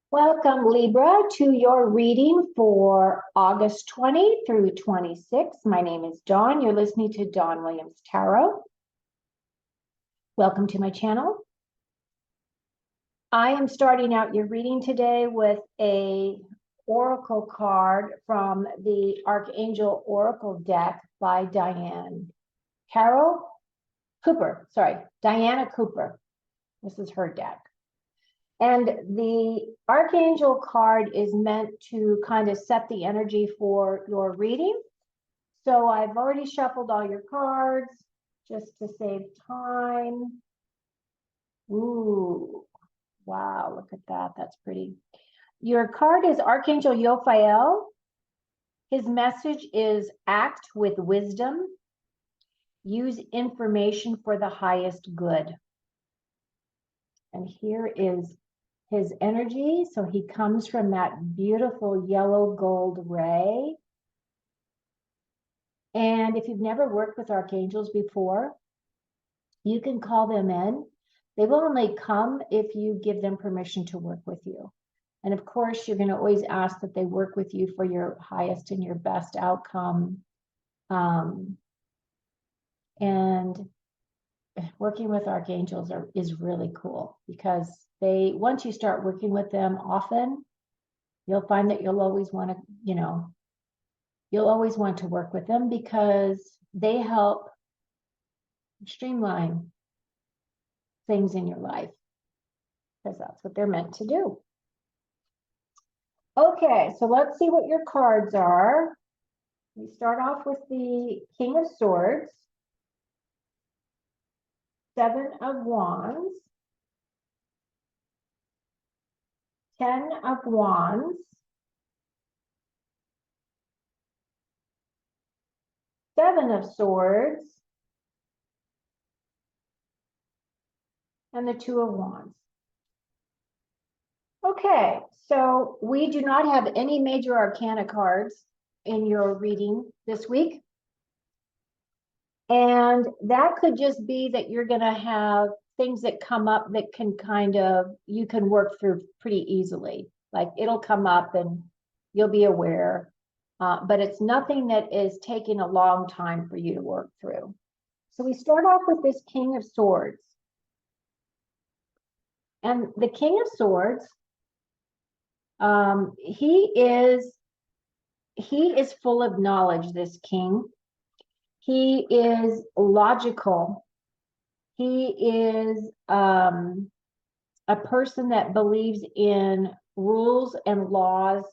Welcome, Libra, to your reading for August 20 through 26. My name is Dawn. You're listening to Dawn Williams Tarot. Welcome to my channel. I am starting out your reading today with a oracle card from the Archangel Oracle deck by Diana Cooper. This is her deck. And the Archangel card is meant to kind of set the energy for your reading. So I've already shuffled all your cards just to save time. Ooh, wow, look at that. That's pretty. Your card is Archangel Yophael. His message is act with wisdom. Use information for the highest good. And here is his energy. So he comes from that beautiful yellow gold ray. And if you've never worked with archangels before, you can call them in. They will only come if you give them permission to work with you. And of course, you're going to always ask that they work with you for your highest and your best outcome. And working with archangels is really cool, because once you start working with them often, you'll find that you'll always want to work with them, because they help streamline things in your life, because that's what they're meant to do. Okay, so let's see what your cards are. We start off with the King of Swords, Seven of Wands, 10 of Wands, 7 of Swords, and the 2 of Wands. Okay, so we do not have any major arcana cards in your reading this week. And that could just be that you're going to have things that come up that can you can work through pretty easily. Like it'll come up and you'll be aware, but it's nothing that is taking a long time for you to work through. So we start off with this King of Swords. And the King of Swords, he is full of knowledge, this king. He is logical. He is a person that believes in rules and laws.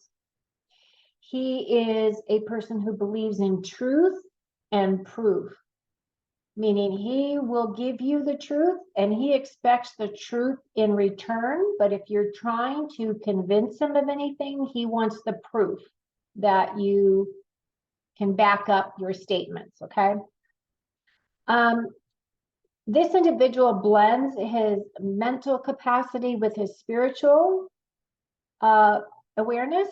He is a person who believes in truth and proof, meaning he will give you the truth and he expects the truth in return. But if you're trying to convince him of anything, he wants the proof that you can back up your statements, okay? This individual blends his mental capacity with his spiritual awareness.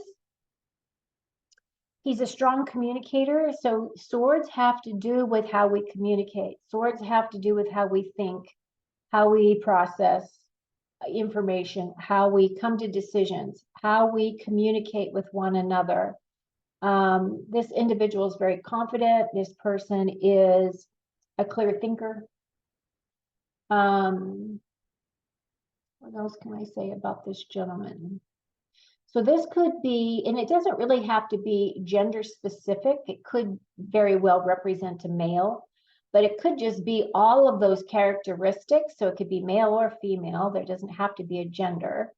He's a strong communicator, so swords have to do with how we communicate. Swords have to do with how we think, how we process information, how we come to decisions, how we communicate with one another. This individual is very confident. This person is a clear thinker. What else can I say about this gentleman? So this could be, and it doesn't really have to be gender specific. It could very well represent a male, but it could just be all of those characteristics. So it could be male or female. There doesn't have to be a gender.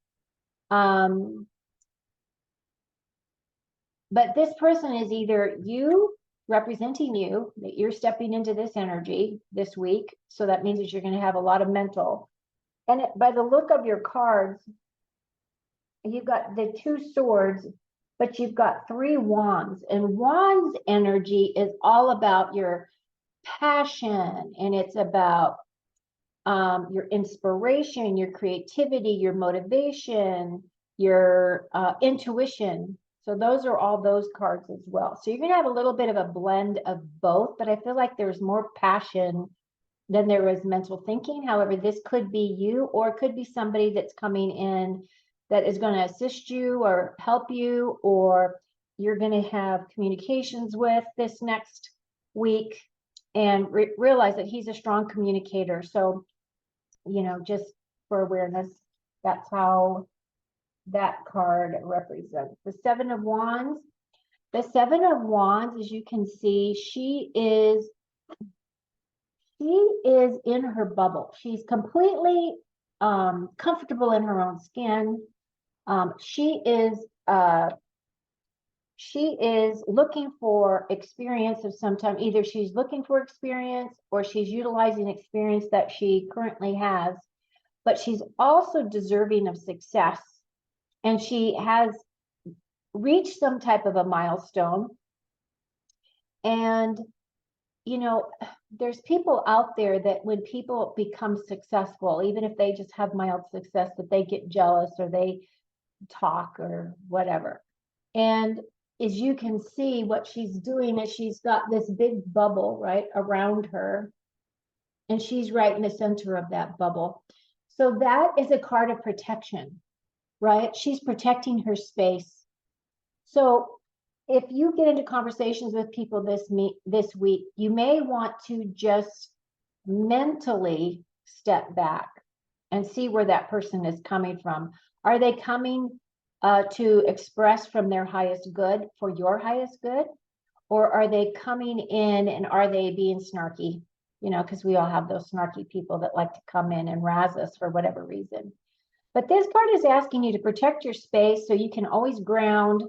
But this person is either you, representing you, that you're stepping into this energy this week. So that means that you're going to have a lot of mental. And by the look of your cards, you've got the 2 swords, but you've got 3 wands. And wands energy is all about your passion, and it's about your inspiration, your creativity, your motivation, your intuition. So those are all those cards as well. So you're going to have a little bit of a blend of both, but I feel like there's more passion than there is mental thinking. However, this could be you, or it could be somebody that's coming in that is going to assist you or help you, or you're going to have communications with this next week, and realize that he's a strong communicator. So, you know, just for awareness, that's how that card represents. The Seven of Wands. The Seven of Wands, as you can see, she is in her bubble. She's completely comfortable in her own skin. She is looking for experience of some time. Either she's looking for experience or she's utilizing experience that she currently has, but she's also deserving of success. And she has reached some type of a milestone. And, you know, there's people out there that when people become successful, even if they just have mild success, that they get jealous or they talk or whatever. And as you can see, what she's doing is she's got this big bubble right around her, and she's right in the center of that bubble. So that is a card of protection, right? She's protecting her space. So if you get into conversations with people this week, you may want to just mentally step back and see where that person is coming from. Are they coming to express from their highest good for your highest good? Or are they coming in and are they being snarky? You know, because we all have those snarky people that like to come in and razz us for whatever reason. But this card is asking you to protect your space so you can always ground.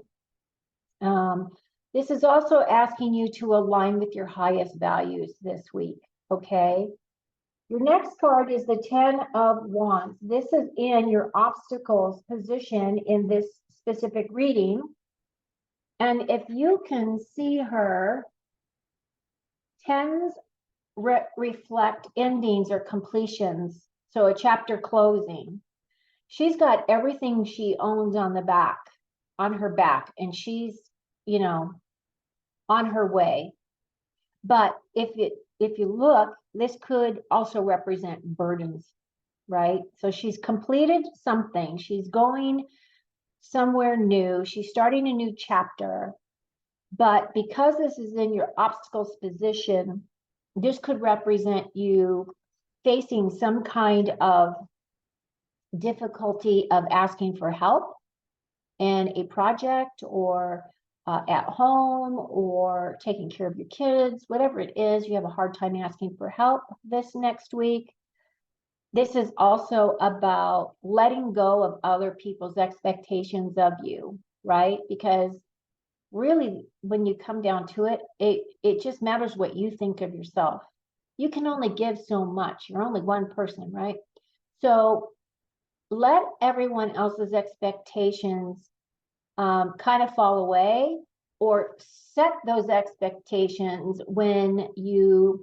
This is also asking you to align with your highest values this week, okay? Your next card is the Ten of Wands. This is in your obstacles position in this specific reading. And if you can see her, tens reflect endings or completions. So a chapter closing. She's got everything she owns on her back, and she's, you know, on her way. But if you look, this could also represent burdens, right? So she's completed something. She's going somewhere new. She's starting a new chapter. But because this is in your obstacles position, this could represent you facing some kind of difficulty of asking for help in a project or at home or taking care of your kids, whatever it is, you have a hard time asking for help this next week. This is also about letting go of other people's expectations of you, right? Because really, when you come down to it, it just matters what you think of yourself. You can only give so much. You're only one person, right? So let everyone else's expectations kind of fall away, or set those expectations when you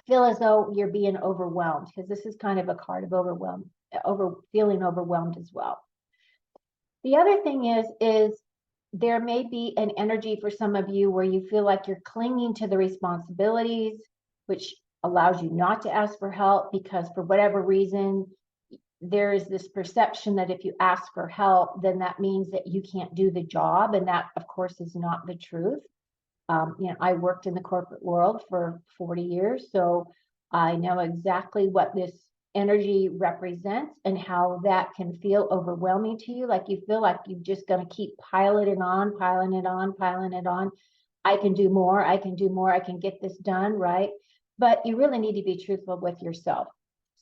feel as though you're being overwhelmed, because this is kind of a card of feeling overwhelmed as well. The other thing is there may be an energy for some of you where you feel like you're clinging to the responsibilities, which allows you not to ask for help because for whatever reason, there is this perception that if you ask for help, then that means that you can't do the job. And that, of course, is not the truth. You know, I worked in the corporate world for 40 years, so I know exactly what this energy represents and how that can feel overwhelming to you. Like you feel like you're just going to keep piling it on. I can do more. I can get this done, right? But you really need to be truthful with yourself.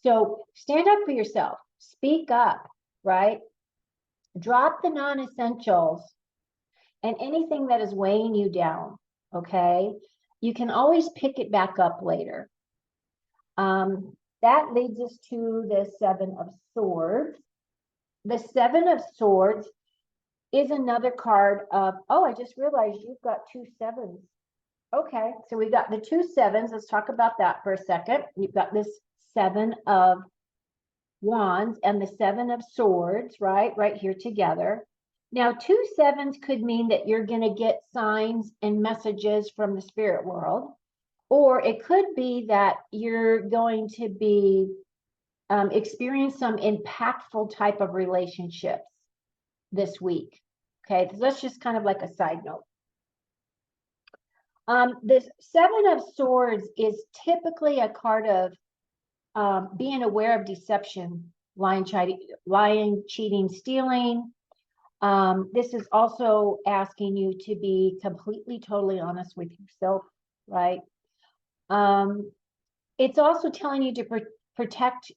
So stand up for yourself. Speak up, right? Drop the non-essentials and anything that is weighing you down, okay? You can always pick it back up later. That leads us to the Seven of Swords. The Seven of Swords is another card of, oh, I just realized you've got 2 sevens. Okay, so we got the 2 sevens. Let's talk about that for a second. You've got this Seven of Wands and the Seven of Swords, right here together. Now, 2 sevens could mean that you're going to get signs and messages from the spirit world, or it could be that you're going to be experience some impactful type of relationships. this week. Okay, so that's just kind of like a side note. This Seven of Swords is typically a card of being aware of deception, lying, cheating, stealing. This is also asking you to be completely, totally honest with yourself, right? It's also telling you to protect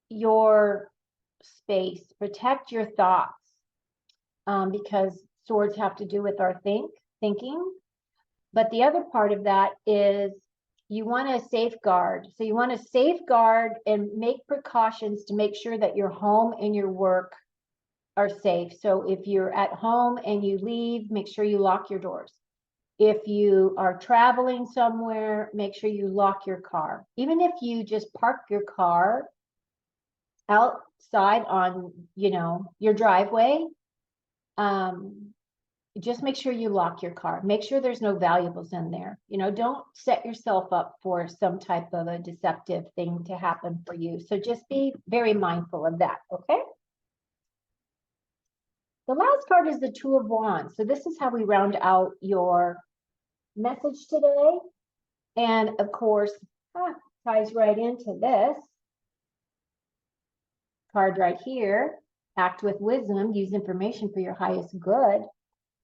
your space, protect your thoughts, because swords have to do with our thinking. But the other part of that is you want to safeguard. So you want to safeguard and make precautions to make sure that your home and your work are safe. So if you're at home and you leave, make sure you lock your doors. If you are traveling somewhere, make sure you lock your car. Even if you just park your car outside on, your driveway, just make sure you lock your car. Make sure there's no valuables in there. Don't set yourself up for some type of a deceptive thing to happen for you. So just be very mindful of that, okay? The last card is the Two of Wands. So this is how we round out your message today. And of course, ties right into this card right here. Act with wisdom, use information for your highest good.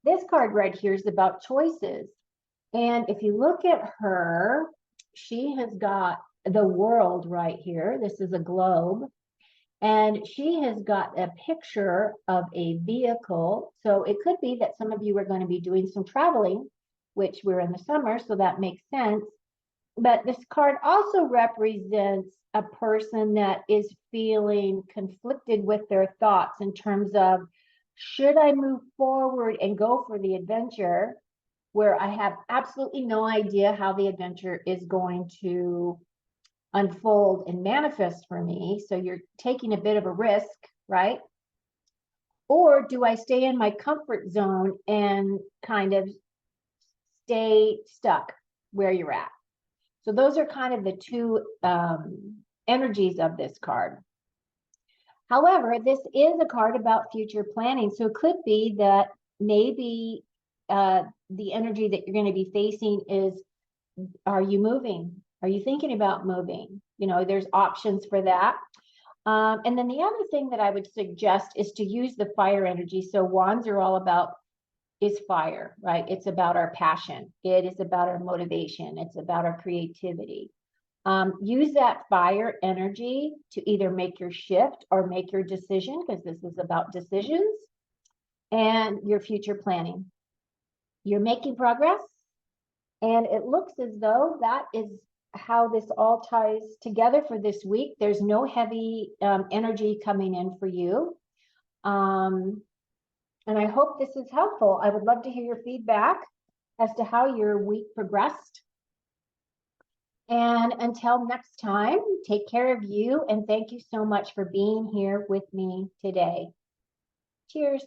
This card right here is about choices. And if you look at her, she has got the world right here. This is a globe. And she has got a picture of a vehicle. So it could be that some of you are going to be doing some traveling, which we're in the summer, so that makes sense. But this card also represents a person that is feeling conflicted with their thoughts in terms of, should I move forward and go for the adventure where I have absolutely no idea how the adventure is going to unfold and manifest for me? So you're taking a bit of a risk, right? Or do I stay in my comfort zone and kind of stay stuck where you're at? So those are kind of the two energies of this card. However, this is a card about future planning. So it could be that maybe the energy that you're going to be facing is, are you moving? Are you thinking about moving? There's options for that. And then the other thing that I would suggest is to use the fire energy. So wands are all about is fire, right? It's about our passion. It is about our motivation. It's about our creativity. Use that fire energy to either make your shift or make your decision, because this is about decisions and your future planning. You're making progress, and it looks as though that is how this all ties together for this week. There's no heavy energy coming in for you. And I hope this is helpful. I would love to hear your feedback as to how your week progressed. And until next time, take care of you, and thank you so much for being here with me today. Cheers.